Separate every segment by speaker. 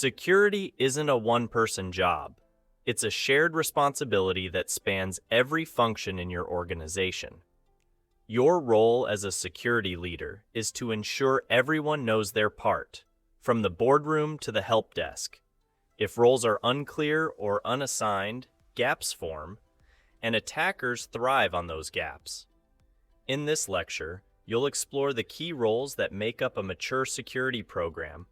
Speaker 1: Security isn't a one-person job. It's a shared responsibility that spans every function in your organization. Your role as a security leader is to ensure everyone knows their part, from the boardroom to the help desk. If roles are unclear or unassigned, gaps form, and attackers thrive on those gaps. In this lecture, you'll explore the key roles that make up a mature security program,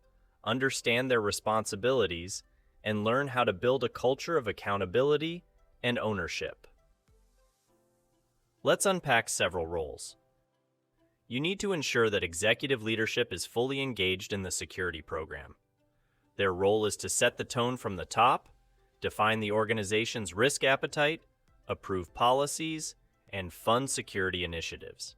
Speaker 1: understand their responsibilities, and learn how to build a culture of accountability and ownership. Let's unpack several roles. You need to ensure that executive leadership is fully engaged in the security program. Their role is to set the tone from the top, define the organization's risk appetite, approve policies, and fund security initiatives.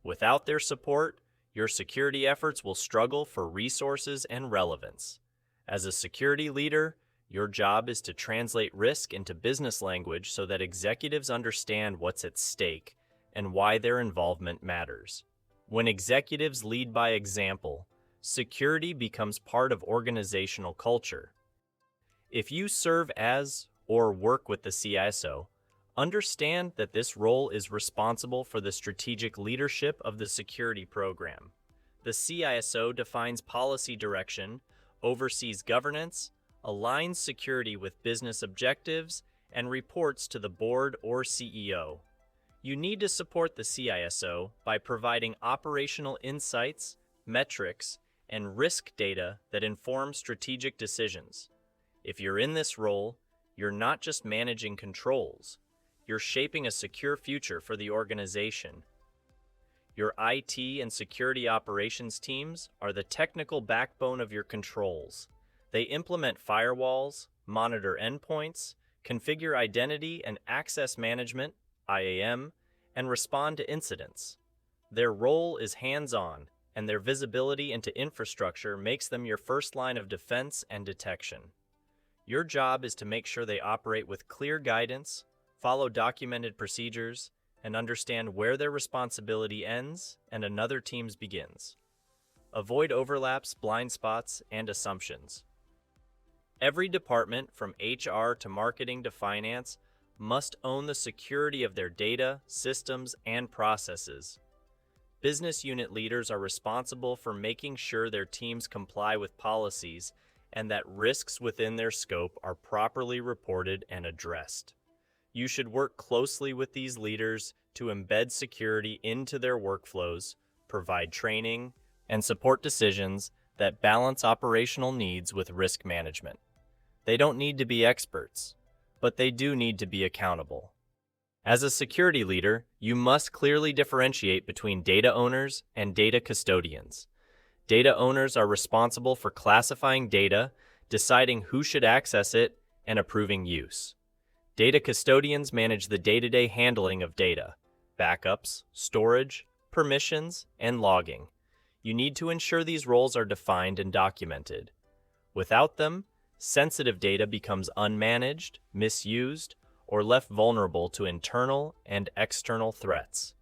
Speaker 1: Without their support, your security efforts will struggle for resources and relevance. As a security leader, your job is to translate risk into business language so that executives understand what's at stake and why their involvement matters. When executives lead by example, security becomes part of organizational culture. If you serve as or work with the CISO, understand that this role is responsible for the strategic leadership of the security program. The CISO defines policy direction, oversees governance, aligns security with business objectives, and reports to the board or CEO. You need to support the CISO by providing operational insights, metrics, and risk data that inform strategic decisions. If you're in this role, you're not just managing controls. You're shaping a secure future for the organization. Your IT and security operations teams are the technical backbone of your controls. They implement firewalls, monitor endpoints, configure identity and access management, IAM, and respond to incidents. Their role is hands-on, and their visibility into infrastructure makes them your first line of defense and detection. Your job is to make sure they operate with clear guidance, follow documented procedures, and understand where their responsibility ends and another team's begins. Avoid overlaps, blind spots, and assumptions. Every department, from HR to marketing to finance, must own the security of their data, systems, and processes. Business unit leaders are responsible for making sure their teams comply with policies and that risks within their scope are properly reported and addressed. You should work closely with these leaders to embed security into their workflows, provide training, and support decisions that balance operational needs with risk management. They don't need to be experts, but they do need to be accountable. As a security leader, you must clearly differentiate between data owners and data custodians. Data owners are responsible for classifying data, deciding who should access it, and approving use. Data custodians manage the day-to-day handling of data, backups, storage, permissions, and logging. You need to ensure these roles are defined and documented. Without them, sensitive data becomes unmanaged, misused, or left vulnerable to internal and external threats.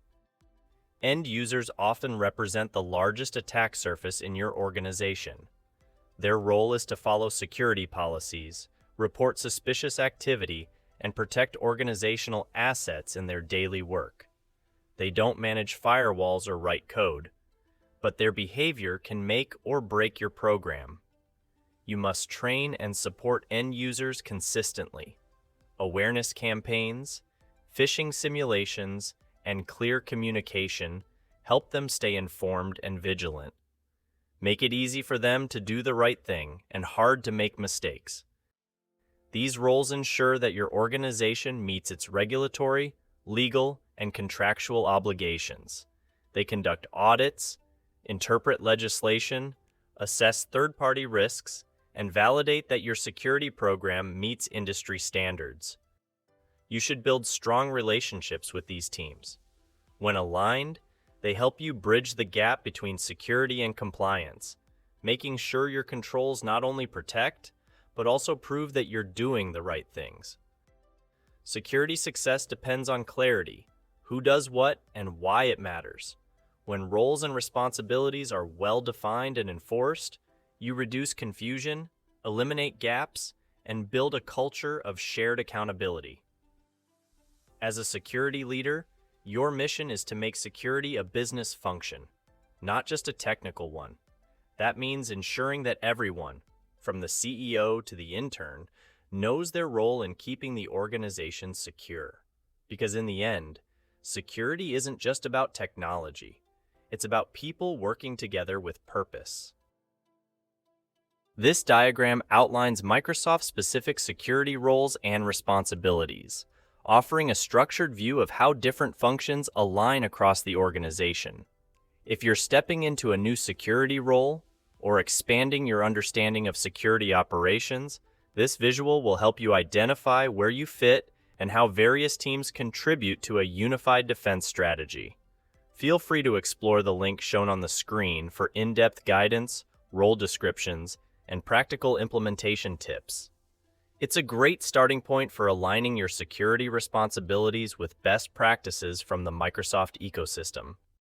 Speaker 1: End users often represent the largest attack surface in your organization. Their role is to follow security policies, report suspicious activity, and protect organizational assets in their daily work. They don't manage firewalls or write code, but their behavior can make or break your program. You must train and support end users consistently. Awareness campaigns, phishing simulations, and clear communication help them stay informed and vigilant. Make it easy for them to do the right thing and hard to make mistakes. These roles ensure that your organization meets its regulatory, legal, and contractual obligations. They conduct audits, interpret legislation, assess third-party risks, and validate that your security program meets industry standards. You should build strong relationships with these teams. When aligned, they help you bridge the gap between security and compliance, making sure your controls not only protect, but also prove that you're doing the right things. Security success depends on clarity, who does what, and why it matters. When roles and responsibilities are well defined and enforced, you reduce confusion, eliminate gaps, and build a culture of shared accountability. As a security leader, your mission is to make security a business function, not just a technical one. That means ensuring that everyone, from the CEO to the intern, knows their role in keeping the organization secure. Because in the end, security isn't just about technology. It's about people working together with purpose. This diagram outlines Microsoft-specific security roles and responsibilities, offering a structured view of how different functions align across the organization. If you're stepping into a new security role or expanding your understanding of security operations, this visual will help you identify where you fit and how various teams contribute to a unified defense strategy. Feel free to explore the link shown on the screen for in-depth guidance, role descriptions, and practical implementation tips. It's a great starting point for aligning your security responsibilities with best practices from the Microsoft ecosystem.